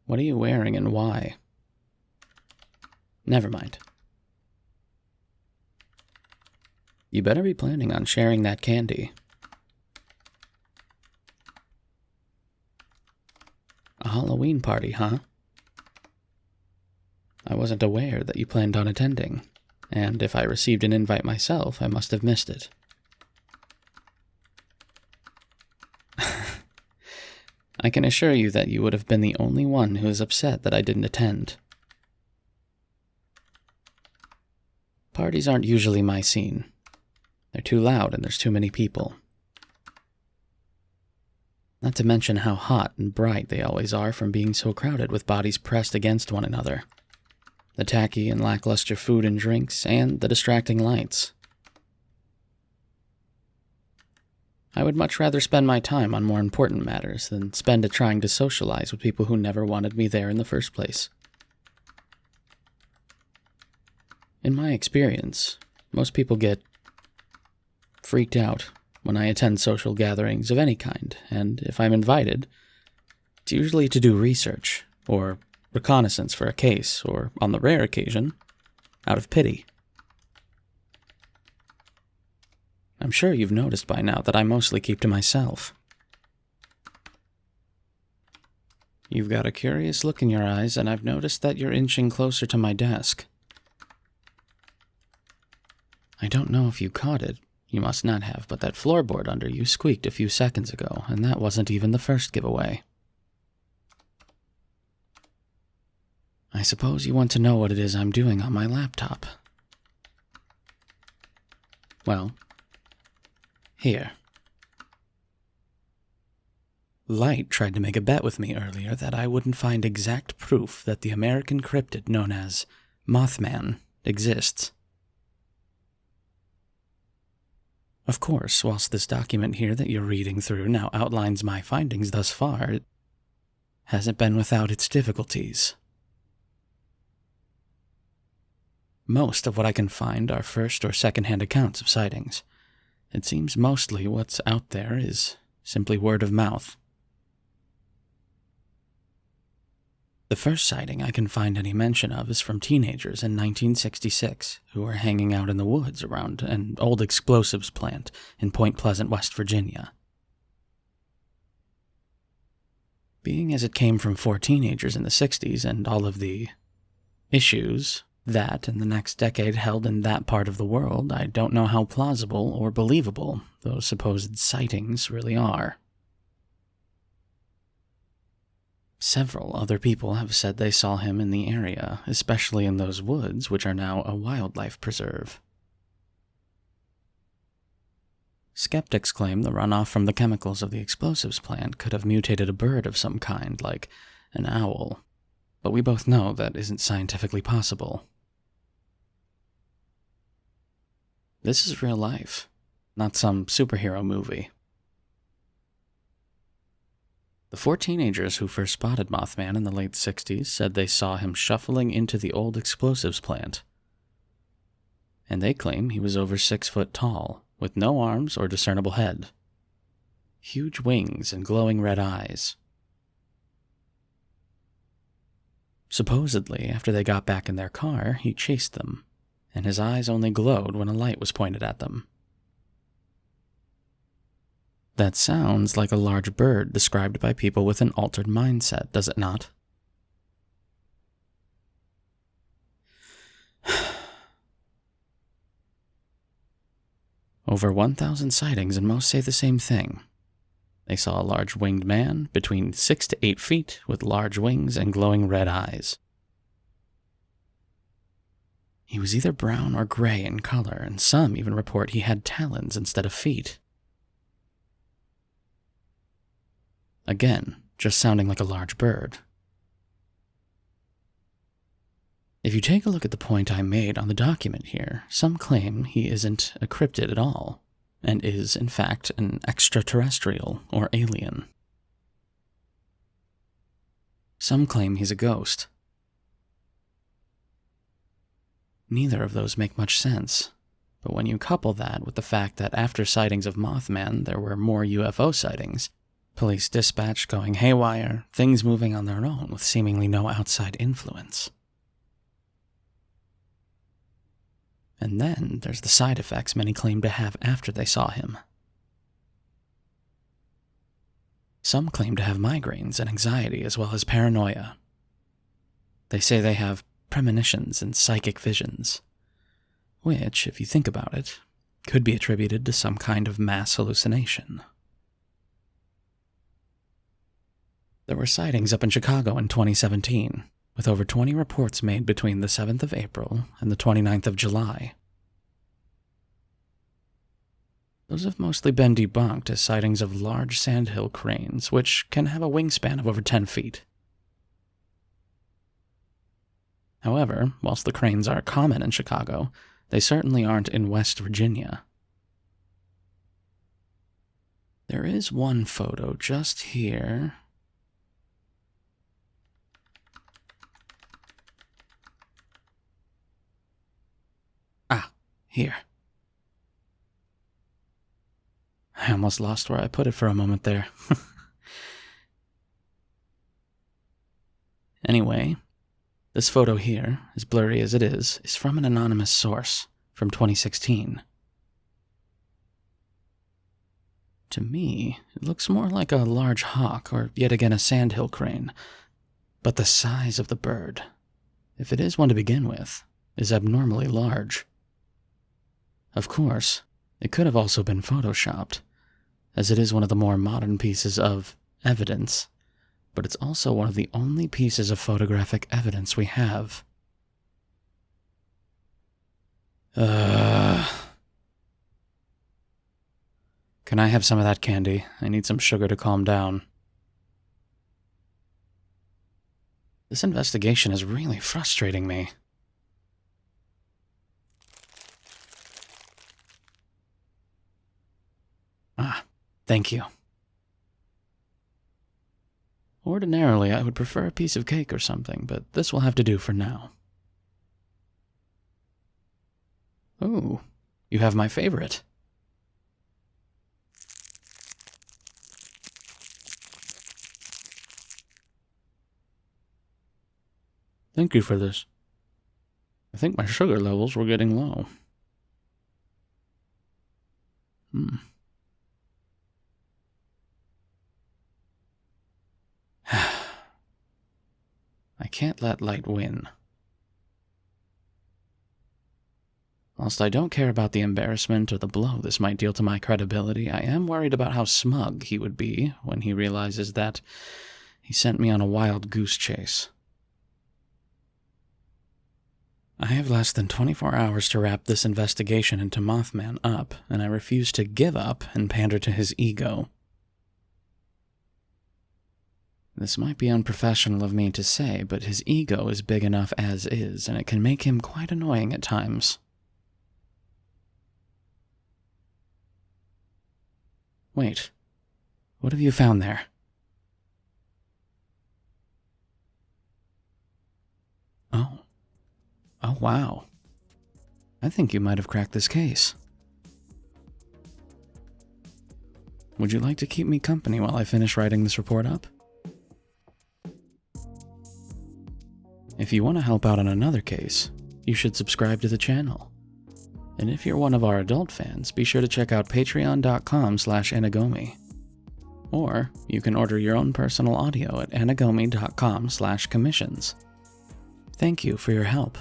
What are you wearing and why? Never mind. You better be planning on sharing that candy. A Halloween party, huh? I wasn't aware that you planned on attending, and if I received an invite myself, I must have missed it. I can assure you that you would have been the only one who is upset that I didn't attend. Parties aren't usually my scene. They're too loud and there's too many people. Not to mention how hot and bright they always are from being so crowded with bodies pressed against one another. The tacky and lackluster food and drinks, and the distracting lights. I would much rather spend my time on more important matters than spend it trying to socialize with people who never wanted me there in the first place. In my experience, most people get freaked out when I attend social gatherings of any kind, and if I'm invited, it's usually to do research, or reconnaissance for a case, or, on the rare occasion, out of pity. I'm sure you've noticed by now that I mostly keep to myself. You've got a curious look in your eyes, and I've noticed that you're inching closer to my desk. I don't know if you caught it. You must not have, but that floorboard under you squeaked a few seconds ago, and that wasn't even the first giveaway. I suppose you want to know what it is I'm doing on my laptop. Well, here. Light tried to make a bet with me earlier that I wouldn't find exact proof that the American cryptid known as Mothman exists. Of course, whilst this document here that you're reading through now outlines my findings thus far, it hasn't been without its difficulties. Most of what I can find are first or second-hand accounts of sightings. It seems mostly what's out there is simply word of mouth. The first sighting I can find any mention of is from teenagers in 1966 who were hanging out in the woods around an old explosives plant in Point Pleasant, West Virginia. Being as it came from 4 teenagers in the 60s and all of the issues that in the next decade held in that part of the world, I don't know how plausible or believable those supposed sightings really are. Several other people have said they saw him in the area, especially in those woods, which are now a wildlife preserve. Skeptics claim the runoff from the chemicals of the explosives plant could have mutated a bird of some kind, like an owl, but we both know that isn't scientifically possible. This is real life, not some superhero movie. The 4 teenagers who first spotted Mothman in the late 60s said they saw him shuffling into the old explosives plant. And they claim he was over 6 foot tall, with no arms or discernible head. Huge wings and glowing red eyes. Supposedly, after they got back in their car, he chased them, and his eyes only glowed when a light was pointed at them. That sounds like a large bird described by people with an altered mindset, does it not? Over 1,000 sightings, and most say the same thing. They saw a large winged man between 6 to 8 feet with large wings and glowing red eyes. He was either brown or gray in color, and some even report he had talons instead of feet. Again, just sounding like a large bird. If you take a look at the point I made on the document here, some claim he isn't a cryptid at all, and is, in fact, an extraterrestrial or alien. Some claim he's a ghost. Neither of those make much sense, but when you couple that with the fact that after sightings of Mothman there were more UFO sightings, Police dispatch going haywire, things moving on their own with seemingly no outside influence. And then there's the side effects many claim to have after they saw him. Some claim to have migraines and anxiety as well as paranoia. They say they have premonitions and psychic visions, which, if you think about it, could be attributed to some kind of mass hallucination. There were sightings up in Chicago in 2017, with over 20 reports made between the 7th of April and the 29th of July. Those have mostly been debunked as sightings of large sandhill cranes, which can have a wingspan of over 10 feet. However, whilst the cranes are common in Chicago, they certainly aren't in West Virginia. There is one photo just here. Here. I almost lost where I put it for a moment there. Anyway, this photo here, as blurry as it is from an anonymous source from 2016. To me, it looks more like a large hawk or yet again a sandhill crane, but the size of the bird, if it is one to begin with, is abnormally large. Of course, it could have also been photoshopped, as it is one of the more modern pieces of evidence, but it's also one of the only pieces of photographic evidence we have. Can I have some of that candy? I need some sugar to calm down. This investigation is really frustrating me. Thank you. Ordinarily, I would prefer a piece of cake or something, but this will have to do for now. Ooh, you have my favorite. Thank you for this. I think my sugar levels were getting low. I can't let light win. Whilst I don't care about the embarrassment or the blow this might deal to my credibility, I am worried about how smug he would be when he realizes that he sent me on a wild goose chase. I have less than 24 hours to wrap this investigation into Mothman up, and I refuse to give up and pander to his ego. This might be unprofessional of me to say, but his ego is big enough as is, and it can make him quite annoying at times. Wait, what have you found there? Oh wow. I think you might have cracked this case. Would you like to keep me company while I finish writing this report up? If you want to help out on another case, you should subscribe to the channel. And if you're one of our adult fans, be sure to check out patreon.com/Anigomi. Or you can order your own personal audio at anigomi.com/commissions. Thank you for your help.